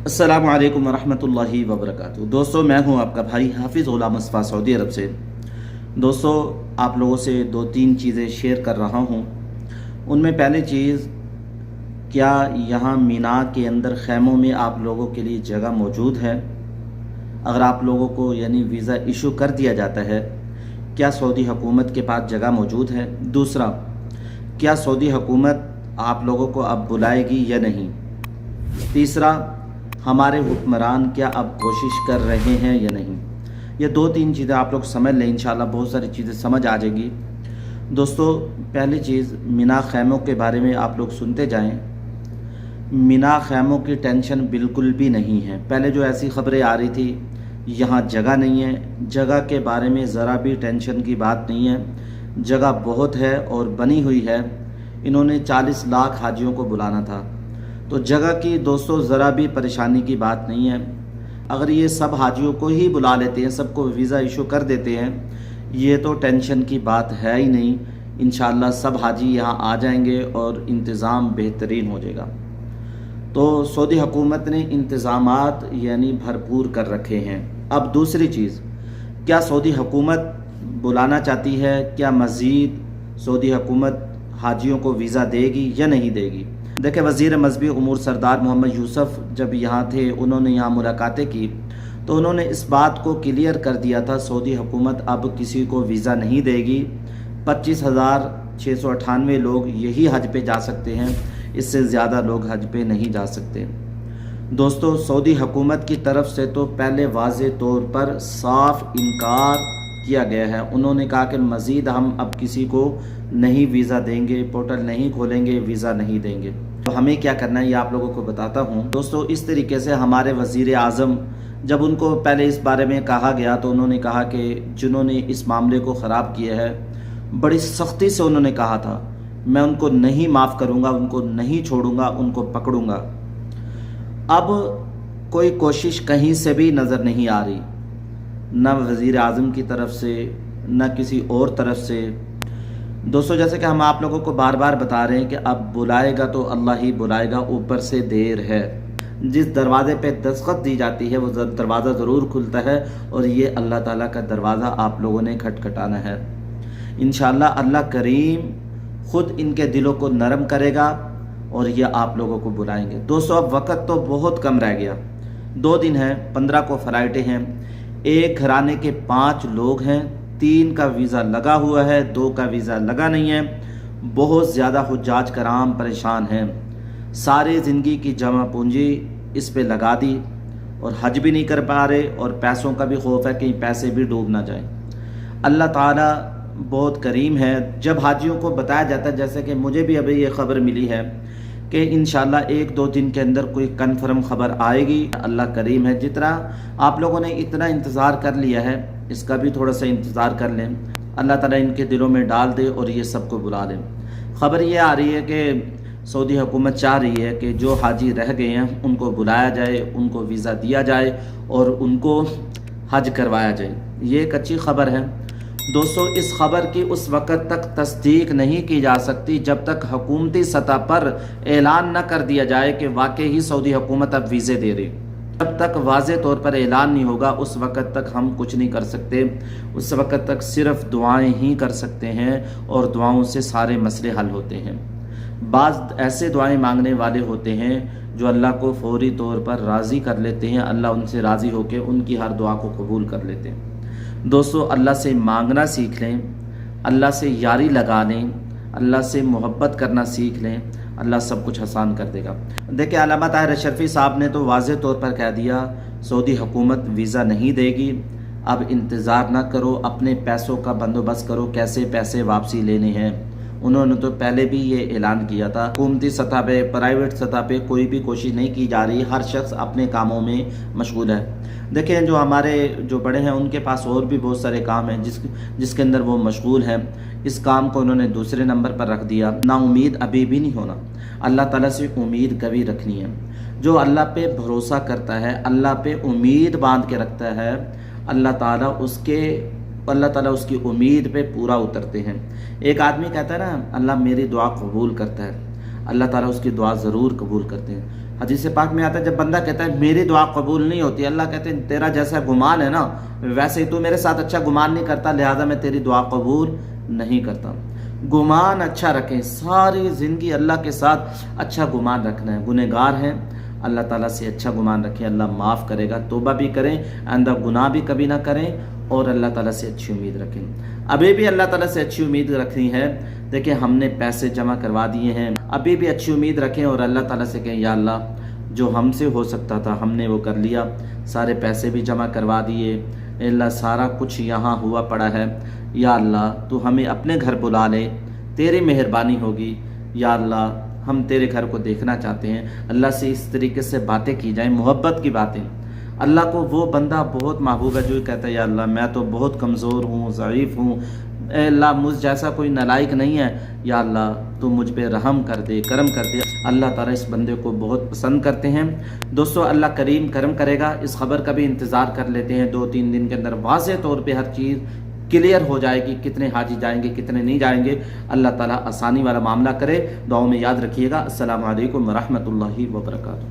अस्सलामु अलैकुम वरहमतुल्लाहि वबरकातुहू। दोस्तों, मैं हूं आपका भाई हाफिज़ गुलाम मुस्तफ़ा सऊदी अरब से। दोस्तों, आप लोगों से दो तीन चीज़ें शेयर कर रहा हूं। उनमें पहली चीज़, क्या यहाँ मीना के अंदर ख़ैमों में आप लोगों के लिए जगह मौजूद है? अगर आप लोगों को यानी वीज़ा इशू कर दिया जाता है, क्या सऊदी हुकूमत के पास जगह मौजूद है? दूसरा, क्या सऊदी हुकूमत आप लोगों को अब बुलाएगी या नहीं? तीसरा, हमारे हुक्मरान क्या अब कोशिश कर रहे हैं या नहीं? ये दो तीन चीज़ें आप लोग समझ लें, इंशाल्लाह बहुत सारी चीज़ें समझ आ जाएगी। दोस्तों, पहली चीज़, मीना खैमों के बारे में आप लोग सुनते जाएं। मीना खैमों की टेंशन बिल्कुल भी नहीं है। पहले जो ऐसी खबरें आ रही थी यहाँ जगह नहीं है, जगह के बारे में ज़रा भी टेंशन की बात नहीं है। जगह बहुत है और बनी हुई है। इन्होंने 40 लाख हाजियों को बुलाना था, तो जगह की दोस्तों ज़रा भी परेशानी की बात नहीं है। अगर ये सब हाजियों को ही बुला लेते हैं, सबको वीज़ा इशू कर देते हैं, ये तो टेंशन की बात है ही नहीं। इंशाअल्लाह सब हाजी यहाँ आ जाएंगे और इंतज़ाम बेहतरीन हो जाएगा। तो सऊदी हुकूमत ने इंतज़ामात यानी भरपूर कर रखे हैं। अब दूसरी चीज़, क्या सऊदी हुकूमत बुलाना चाहती है? क्या मज़ीद सऊदी हुकूमत हाजियों को वीज़ा देगी या नहीं देगी? देखिए, वज़ीर मज़हबी उमूर सरदार मोहम्मद यूसुफ जब यहाँ थे, उन्होंने यहाँ मुलाकातें की, तो उन्होंने इस बात को क्लियर कर दिया था, सऊदी हुकूमत अब किसी को वीज़ा नहीं देगी। 25,698 लोग यही हज पे जा सकते हैं, इससे ज़्यादा लोग हज पे नहीं जा सकते। दोस्तों, सऊदी हुकूमत की तरफ से तो पहले वाज़े तौर पर साफ इनकार किया गया है। उन्होंने कहा कि मज़ीद हम अब किसी को नहीं वीज़ा देंगे, पोर्टल नहीं खोलेंगे, वीज़ा नहीं देंगे। तो हमें क्या करना है ये आप लोगों को बताता हूँ। दोस्तों, इस तरीके से हमारे वज़ीर आज़म, जब उनको पहले इस बारे में कहा गया तो उन्होंने कहा कि जिन्होंने इस मामले को ख़राब किया है, बड़ी सख्ती से उन्होंने कहा था, मैं उनको नहीं माफ़ करूँगा, उनको नहीं छोड़ूंगा, उनको पकड़ूंगा। अब कोई कोशिश कहीं से भी नज़र नहीं आ रही, न वज़ीर आज़म की तरफ से न किसी और तरफ से। दोस्तों, जैसे कि हम आप लोगों को बार बार बता रहे हैं कि अब बुलाएगा तो अल्लाह ही बुलाएगा, ऊपर से देर है। जिस दरवाज़े पे दस्तखत दी जाती है वो दरवाज़ा ज़रूर खुलता है, और ये अल्लाह ताला का दरवाज़ा आप लोगों ने खटखटाना है। इंशाअल्लाह अल्लाह करीम ख़ुद इनके दिलों को नरम करेगा और ये आप लोगों को बुलाएंगे। दोस्तों, अब वक़्त तो बहुत कम रह गया, 2 दिन हैं, 15 को फ़्लाइटें हैं। एक घराने के 5 लोग हैं, 3 का वीज़ा लगा हुआ है, 2 का वीज़ा लगा नहीं है। बहुत ज़्यादा हुज्जाज कराम परेशान हैं। सारी ज़िंदगी की जमा पूंजी इस पे लगा दी और हज भी नहीं कर पा रहे, और पैसों का भी खौफ है कहीं पैसे भी डूब ना जाएं। अल्लाह ताला बहुत करीम है। जब हाजियों को बताया जाता है, जैसे कि मुझे भी अभी ये ख़बर मिली है कि इंशाल्लाह 1-2 दिन के अंदर कोई कन्फर्म ख़बर आएगी। अल्लाह करीम है। जितना आप लोगों ने इतना इंतज़ार कर लिया है, इसका भी थोड़ा सा इंतज़ार कर लें। अल्लाह ताला इनके दिलों में डाल दे और ये सबको बुला लें। ख़बर ये आ रही है कि सऊदी हुकूमत चाह रही है कि जो हाजी रह गए हैं उनको बुलाया जाए, उनको वीज़ा दिया जाए और उनको हज करवाया जाए। ये एक अच्छी ख़बर है। दोस्तों, इस खबर की उस वक़्त तक तस्दीक नहीं की जा सकती जब तक हुकूमती सतह पर ऐलान न कर दिया जाए कि वाकई ही सऊदी हुकूमत अब वीज़े दे रही। जब तक वाज़े तौर पर ऐलान नहीं होगा, उस वक़्त तक हम कुछ नहीं कर सकते। उस वक़्त तक सिर्फ़ दुआएं ही कर सकते हैं, और दुआओं से सारे मसले हल होते हैं। बाज़ ऐसे दुआएं मांगने वाले होते हैं जो अल्लाह को फ़ौरी तौर पर राज़ी कर लेते हैं। अल्लाह उनसे राज़ी होकर उनकी हर दुआ को कबूल कर लेते हैं। दोस्तों, अल्लाह से मांगना सीख लें, अल्लाह से यारी लगा लें, अल्लाह से मोहब्बत करना सीख लें, अल्लाह सब कुछ आसान कर देगा। देखिए, अल्लामा ताहिर अशरफी साहब ने तो वाज़े तौर पर कह दिया, सऊदी हुकूमत वीज़ा नहीं देगी। अब इंतज़ार ना करो, अपने पैसों का बंदोबस्त करो, कैसे पैसे वापसी लेने हैं। उन्होंने तो पहले भी ये ऐलान किया था। हुकूमती सतह पे, प्राइवेट सतह पे कोई भी कोशिश नहीं की जा रही, हर शख्स अपने कामों में मशगूल है। देखें, जो हमारे जो बड़े हैं उनके पास और भी बहुत सारे काम हैं जिसके अंदर वो मशगूल हैं। इस काम को उन्होंने दूसरे नंबर पर रख दिया। ना उम्मीद अभी भी नहीं होना, अल्लाह ताला से उम्मीद कभी रखनी है। जो अल्लाह पे भरोसा करता है, अल्लाह पे उम्मीद बांध के रखता है, अल्लाह ताला उसकी उम्मीद पे पूरा उतरते हैं। एक आदमी कहता है ना, अल्लाह मेरी दुआ कबूल करता है, अल्लाह ताला उसकी दुआ ज़रूर कबूल करते हैं। حدیث پاک میں آتا ہے جب بندہ کہتا ہے میری دعا قبول نہیں ہوتی، اللہ کہتے ہیں تیرا جیسا گمان ہے نا ویسے ہی تو میرے ساتھ اچھا گمان نہیں کرتا، لہذا میں تیری دعا قبول نہیں کرتا۔ گمان اچھا رکھیں، ساری زندگی اللہ کے ساتھ اچھا گمان رکھنا ہے۔ گنہگار ہیں، اللہ تعالیٰ سے اچھا گمان رکھیں، اللہ معاف کرے گا، توبہ بھی کریں، آئندہ گناہ بھی کبھی نہ کریں، اور اللہ تعالیٰ سے اچھی امید رکھیں۔ ابھی بھی اللہ تعالیٰ سے اچھی امید رکھنی ہے، دیکھیں ہم نے پیسے جمع کروا دیے ہیں، ابھی بھی اچھی امید رکھیں اور اللہ تعالیٰ سے کہیں یا اللہ جو ہم سے ہو سکتا تھا ہم نے وہ کر لیا، سارے پیسے بھی جمع کروا دیے، اے اللہ سارا کچھ یہاں ہوا پڑا ہے، یا اللہ تو ہمیں اپنے گھر بلا لے، تیری مہربانی ہوگی، یا اللہ ہم تیرے گھر کو دیکھنا چاہتے ہیں۔ اللہ سے اس طریقے سے باتیں کی جائیں، محبت کی باتیں۔ اللہ کو وہ بندہ بہت محبوب ہے جو کہتا ہے یا اللہ میں تو بہت کمزور ہوں، ضعیف ہوں، اے اللہ مجھ جیسا کوئی نالائق نہیں ہے، یا اللہ تو مجھ پہ رحم کر دے، کرم کر دے۔ اللہ تعالیٰ اس بندے کو بہت پسند کرتے ہیں۔ دوستو اللہ کریم کرم کرے گا، اس خبر کا بھی انتظار کر لیتے ہیں، 2-3 دن کے اندر واضح طور پہ ہر چیز کلیئر ہو جائے گی، کتنے حاجی جائیں گے کتنے نہیں جائیں گے۔ اللہ تعالیٰ آسانی والا معاملہ کرے۔ دعاؤں میں یاد رکھیے گا۔ السلام علیکم ورحمۃ اللہ وبرکاتہ۔